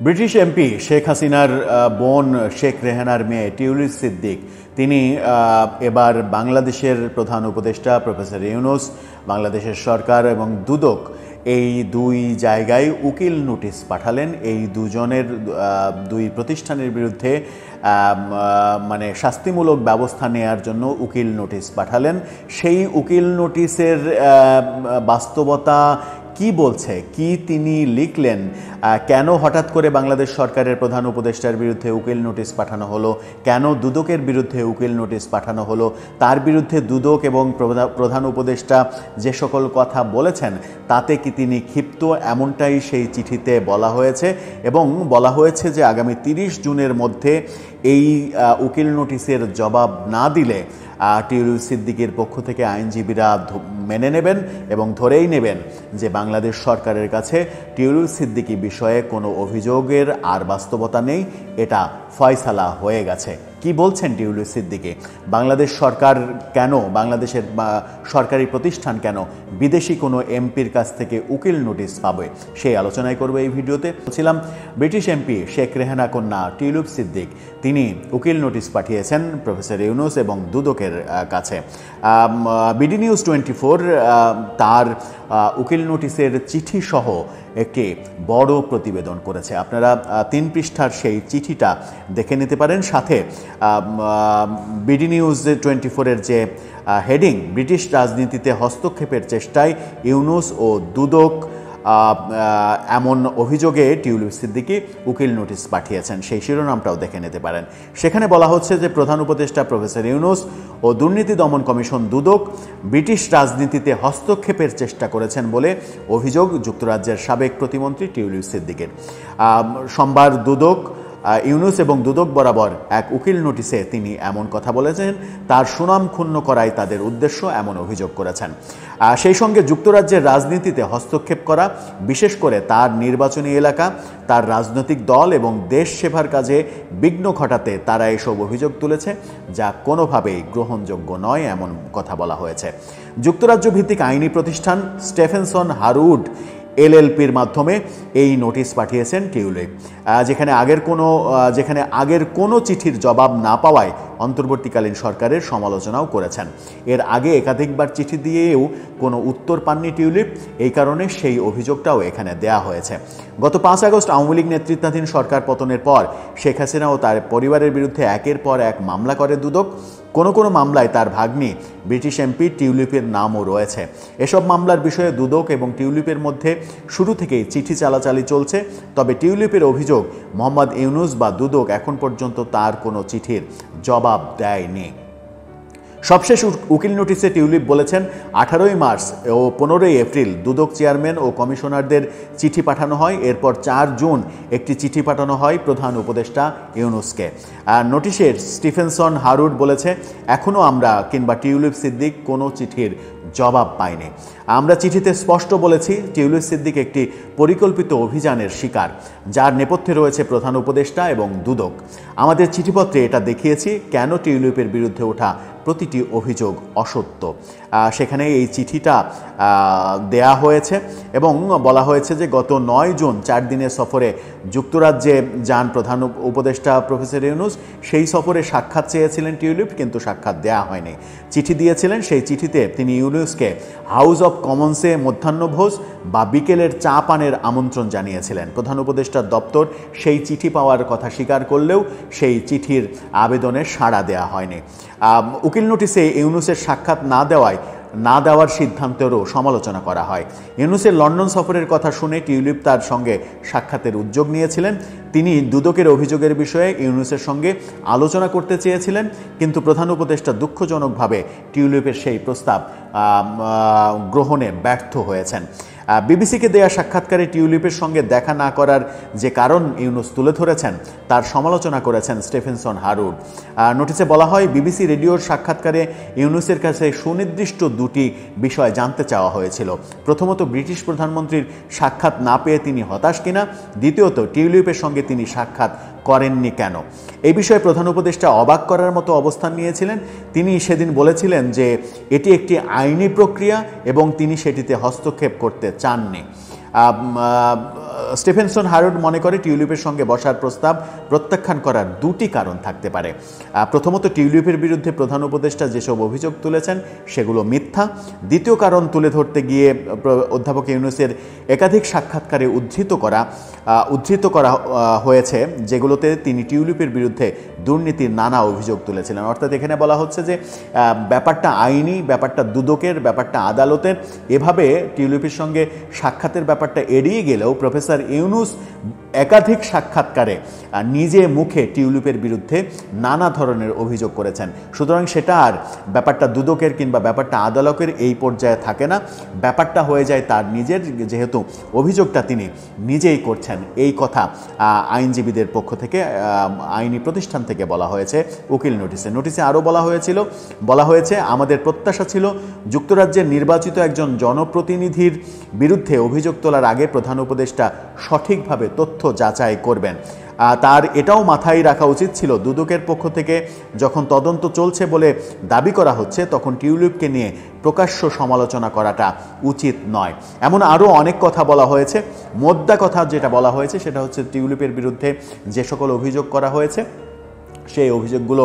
British MP Sheikh হাসিনার বোন শেখ রেহানার মেয়ে টিউলিপ সিদ্দিক তিনি এবার বাংলাদেশের প্রধান উপদেষ্টা প্রফেসর ইউনূস, বাংলাদেশের সরকার এবং দুদক এই দুই জায়গায় উকিল নোটিশ পাঠালেন। এই দুই প্রতিষ্ঠানের বিরুদ্ধে মানে শাস্তিমূলক ব্যবস্থা নেয়ার জন্য উকিল নোটিশ পাঠালেন। সেই উকিল নোটিশের বাস্তবতা কি বলছে, কি তিনি লিখলেন, কেন হঠাৎ করে বাংলাদেশ সরকারের প্রধান উপদেষ্টার বিরুদ্ধে উকিল নোটিশ পাঠানো হলো, কেন দুদকের বিরুদ্ধে উকিল নোটিশ পাঠানো হলো, তার বিরুদ্ধে দুদক এবং প্রধান উপদেষ্টা যে সকল কথা বলেছেন তাতে কি তিনি ক্ষিপ্ত, এমনটাই সেই চিঠিতে বলা হয়েছে। এবং বলা হয়েছে যে আগামী 30 জুনের মধ্যে এই উকিল নোটিশের জবাব না দিলে টিউলিপ সিদ্দিকের পক্ষ থেকে আইনজীবীরা মেনে নেবেন এবং ধরেই নেবেন যে বাংলাদেশ সরকারের কাছে টিউলিপ সিদ্দিকী বিষয়ে কোনো অভিযোগের আর বাস্তবতা নেই, এটা ফয়সালা হয়ে গেছে। কি বলছেন টিউলিপ সিদ্দিকী? বাংলাদেশ সরকার কেন, বাংলাদেশের সরকারি প্রতিষ্ঠান কেন বিদেশি কোনো এমপির কাছ থেকে উকিল নোটিশ পাবে, সেই আলোচনায় করবে এই ভিডিওতে। বলছিলাম, ব্রিটিশ এমপি শেখ রেহানা কন্যা টিউলিপ সিদ্দিক তিনি উকিল নোটিশ পাঠিয়েছেন প্রফেসর ইউনূস এবং দুদকের কাছে। বিডি নিউজ 24 তার উকিল নোটিশের চিঠি সহ একটি বড় প্রতিবেদন করেছে। আপনারা 3 পৃষ্ঠার সেই চিঠিটা দেখে নিতে পারেন। সাথে বিডি নিউজ 24-এর যে হেডিং, ব্রিটিশ রাজনীতিতে হস্তক্ষেপের চেষ্টায় ইউনূস ও দুদক, এমন অভিযোগে টিউলিপ সিদ্দিকী উকিল নোটিশ পাঠিয়েছেন, সেই শিরোনামটাও দেখে নিতে পারেন। সেখানে বলা হচ্ছে যে প্রধান উপদেষ্টা প্রফেসর ইউনূস ও দুর্নীতি দমন কমিশন দুদক ব্রিটিশ রাজনীতিতে হস্তক্ষেপের চেষ্টা করেছেন বলে অভিযোগ যুক্তরাজ্যের সাবেক প্রতিমন্ত্রী টিউলিপ সিদ্দিকের। সোমবার ইউনূস এবং দুদক বরাবর এক উকিল নোটিশে তিনি এমন কথা বলেছেন, তার সুনাম ক্ষুণ্ণ করাই তাদের উদ্দেশ্য, এমন অভিযোগ করেছেন। সেই সঙ্গে যুক্তরাজ্যের রাজনীতিতে হস্তক্ষেপ করা, বিশেষ করে তার নির্বাচনী এলাকা, তার রাজনৈতিক দল এবং দেশ সেবার কাজে বিঘ্ন ঘটাতে তারা এসব অভিযোগ তুলেছে, যা কোনোভাবেই গ্রহণযোগ্য নয়, এমন কথা বলা হয়েছে। যুক্তরাজ্য ভিত্তিক আইনি প্রতিষ্ঠান স্টেফেনসন হারউড এলএলপির মাধ্যমে এই নোটিশ পাঠিয়েছেন টিউলিপ, যেখানে আগের কোনো চিঠির জবাব না পাওয়ায় অন্তর্বর্তীকালীন সরকারের সমালোচনাও করেছেন। এর আগে একাধিকবার চিঠি দিয়েও কোনো উত্তর পাননি টিউলিপ, এই কারণে সেই অভিযোগটাও এখানে দেয়া হয়েছে। গত 5 আগস্ট আওয়ামী লীগ নেতৃত্বাধীন সরকার পতনের পর শেখ হাসিনা ও তার পরিবারের বিরুদ্ধে একের পর এক মামলা করে দুদক। কোনো মামলায় তার ভাগ্নি ব্রিটিশ এমপি টিউলিপের নামও রয়েছে। এসব মামলার বিষয়ে দুদক এবং টিউলিপের মধ্যে শুরু থেকেই চিঠি চালাচালি চলছে। তবে টিউলিপের অভিযোগ, মোহাম্মদ ইউনূস বা দুদক এখন পর্যন্ত তার কোনো চিঠির জবাব দেয়নি। সবশেষ উকিল নোটিশে টিউলিপ বলেছেন, 18 মার্চ ও 15 এপ্রিল দুদক চেয়ারম্যান ও কমিশনারদের চিঠি পাঠানো হয়। এরপর 4 জুন একটি চিঠি পাঠানো হয় প্রধান উপদেষ্টা ইউনূসকে। নোটিশের স্টিফেনসন হারউড বলেছে, এখনও আমরা কিংবা টিউলিপ সিদ্দিক কোনো চিঠির জবাব পাইনি। আমরা চিঠিতে স্পষ্ট বলেছি, টিউলিপ সিদ্দিক একটি পরিকল্পিত অভিযানের শিকার, যার নেপথ্যে রয়েছে প্রধান উপদেষ্টা এবং দুদক। আমাদের চিঠিপত্রে এটা দেখিয়েছি কেন টিউলিপের বিরুদ্ধে ওঠা প্রতিটি অভিযোগ অসত্য। সেখানে এই চিঠিটা দেয়া হয়েছে এবং বলা হয়েছে যে গত 9 জুন 4 দিনের সফরে যুক্তরাজ্যে যান প্রধান উপদেষ্টা প্রফেসর ইউনূস। সেই সফরে সাক্ষাৎ চেয়েছিলেন টিউলিপ, কিন্তু সাক্ষাৎ দেয়া হয়নি। চিঠি দিয়েছিলেন, সেই চিঠিতে তিনি ইউনূসকে হাউস অব কমন্সে মধ্যাহ্নভোজ বা বিকেলের চা পানের আমন্ত্রণ জানিয়েছিলেন। প্রধান উপদেষ্টার দপ্তর সেই চিঠি পাওয়ার কথা স্বীকার করলেও সেই চিঠির আবেদনে সাড়া দেওয়া হয়নি। উকিল নোটিশে ইউনূসের সাক্ষাৎ না দেওয়ার সিদ্ধান্তেরও সমালোচনা করা হয়। ইউনূসের লন্ডন সফরের কথা শুনে টিউলিপ তার সঙ্গে সাক্ষাতের উদ্যোগ নিয়েছিলেন। তিনি দুদকের অভিযোগের বিষয়ে ইউনূসের সঙ্গে আলোচনা করতে চেয়েছিলেন, কিন্তু প্রধান উপদেষ্টা দুঃখজনকভাবে টিউলিপের সেই প্রস্তাব গ্রহণে ব্যর্থ হয়েছেন। বিবিসিকে দেয়া সাক্ষাৎকারে টিউলিপের সঙ্গে দেখা না করার যে কারণ ইউনূস তুলে ধরেছেন, তার সমালোচনা করেছেন স্টেফেনসন হারউড। নোটিশে বলা হয়, বিবিসি রেডিওর সাক্ষাৎকারে ইউনূসের কাছে সুনির্দিষ্ট 2টি বিষয় জানতে চাওয়া হয়েছিল। প্রথমত, ব্রিটিশ প্রধানমন্ত্রীর সাক্ষাৎ না পেয়ে তিনি হতাশ কিনা। দ্বিতীয়ত, টিউলিপের সঙ্গে তিনি সাক্ষাৎ করেননি কেন। এই বিষয়ে প্রধান উপদেষ্টা অবাক করার মতো অবস্থান নিয়েছিলেন। তিনি সেদিন বলেছিলেন যে এটি একটি আইনি প্রক্রিয়া এবং তিনি সেটিতে হস্তক্ষেপ করতে চাননি। স্টিফেনসন হারুড মনে করে টিউলিপের সঙ্গে বসার প্রস্তাব প্রত্যাখ্যান করার দুটি কারণ থাকতে পারে। প্রথমত, টিউলিপের বিরুদ্ধে প্রধান উপদেষ্টা যেসব অভিযোগ তুলেছেন সেগুলো মিথ্যা। দ্বিতীয় কারণ তুলে ধরতে গিয়ে অধ্যাপক ইউনূসের একাধিক সাক্ষাৎকারে উদ্ধৃত করা হয়েছে, যেগুলোতে তিনি টিউলিপের বিরুদ্ধে দুর্নীতির নানা অভিযোগ তুলেছিলেন। অর্থাৎ এখানে বলা হচ্ছে যে ব্যাপারটা আইনি, ব্যাপারটা দুদকের, ব্যাপারটা আদালতের। এভাবে টিউলিপের সঙ্গে সাক্ষাতের ব্যাপারটা এড়িয়ে গেলেও প্রফেসর ইউনূস একাধিক সাক্ষাৎকারে নিজে মুখে টিউলিপের বিরুদ্ধে নানা ধরনের অভিযোগ করেছেন। সুতরাং সেটা আর ব্যাপারটা দুদকের কিংবা ব্যাপারটা আদালতের এই পর্যায়ে থাকে না, ব্যাপারটা হয়ে যায় তার নিজের, যেহেতু অভিযোগটা তিনি নিজেই করছেন। এই কথা আইনজীবীদের পক্ষ থেকে, আইনি প্রতিষ্ঠান থেকে বলা হয়েছে উকিল নোটিসে আরও বলা হয়েছে আমাদের প্রত্যাশা ছিল যুক্তরাজ্যের নির্বাচিত একজন জনপ্রতিনিধির বিরুদ্ধে অভিযোগ তোলার আগে প্রধান উপদেষ্টা সঠিকভাবে তথ্য যাচাই করবেন। তার এটাও মাথায় রাখা উচিত ছিল দুদকের পক্ষ থেকে যখন তদন্ত চলছে বলে দাবি করা হচ্ছে তখন টিউলিপকে নিয়ে প্রকাশ্য সমালোচনা করাটা উচিত নয়। এমন আরও অনেক কথা বলা হয়েছে। মোদ্দা কথা যেটা বলা হয়েছে সেটা হচ্ছে টিউলিপের বিরুদ্ধে যে সকল অভিযোগ করা হয়েছে সেই অভিযোগগুলো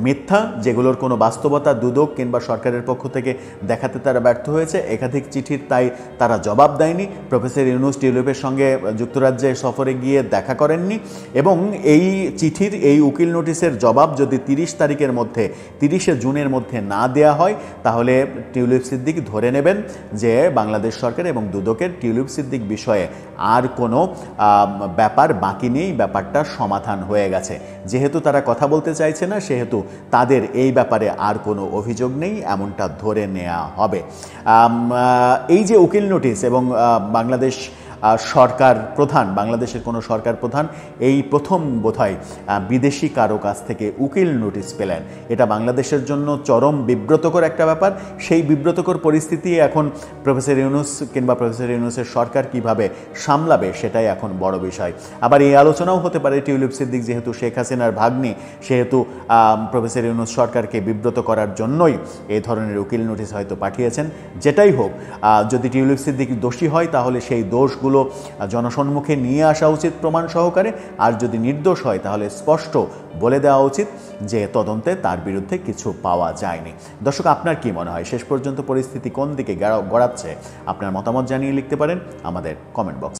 মিথ্যা, যেগুলোর কোনো বাস্তবতা দুদক কিংবা সরকারের পক্ষ থেকে দেখাতে তারা ব্যর্থ হয়েছে। একাধিক চিঠির তাই তারা জবাব দেয়নি। প্রফেসর ইউনূস টিউলিপের সঙ্গে যুক্তরাজ্যে সফরে গিয়ে দেখা করেননি এবং এই চিঠির, এই উকিল নোটিশের জবাব যদি 30শে জুনের মধ্যে না দেয়া হয় তাহলে টিউলিপ সিদ্দিক ধরে নেবেন যে বাংলাদেশ সরকার এবং দুদকের টিউলিপ সিদ্দিক বিষয়ে আর কোনো ব্যাপার বাকি নেই, ব্যাপারটা সমাধান হয়ে গেছে। যেহেতু তারা কথা বলতে চাইছে না সেহেতু তাদের এই ব্যাপারে আর কোনো অভিযোগ নেই, এমনটা ধরে নেওয়া হবে। এই যে উকিল নোটিশ এবং বাংলাদেশের কোনো সরকার প্রধান এই প্রথম বোধহয় বিদেশি কারো কাছ থেকে উকিল নোটিশ পেলেন। এটা বাংলাদেশের জন্য চরম বিব্রতকর একটা ব্যাপার। সেই বিব্রতকর পরিস্থিতি এখন প্রফেসর ইউনূসের সরকার কিভাবে সামলাবে সেটাই এখন বড় বিষয়। আবার এই আলোচনাও হতে পারে টিউলিপ সিদ্দিক যেহেতু শেখ হাসিনার ভাগ্নি, সেহেতু প্রফেসর ইউনূস সরকারকে বিব্রত করার জন্যই এই ধরনের উকিল নোটিশ হয়তো পাঠিয়েছেন। যেটাই হোক, যদি টিউলিপ সিদ্দিক দোষী হয় তাহলে সেই দোষগুলো জনসম্মুখে নিয়ে আসা উচিত প্রমাণ সহকারে, আর যদি নির্দোষ হয় তাহলে স্পষ্ট বলে দেওয়া উচিত যে তদন্তে তার বিরুদ্ধে কিছু পাওয়া যায়নি। দর্শক, আপনার কি মনে হয় শেষ পর্যন্ত পরিস্থিতি কোন দিকে গড়াচ্ছে? আপনার মতামত জানিয়ে লিখতে পারেন আমাদের কমেন্ট বক্স।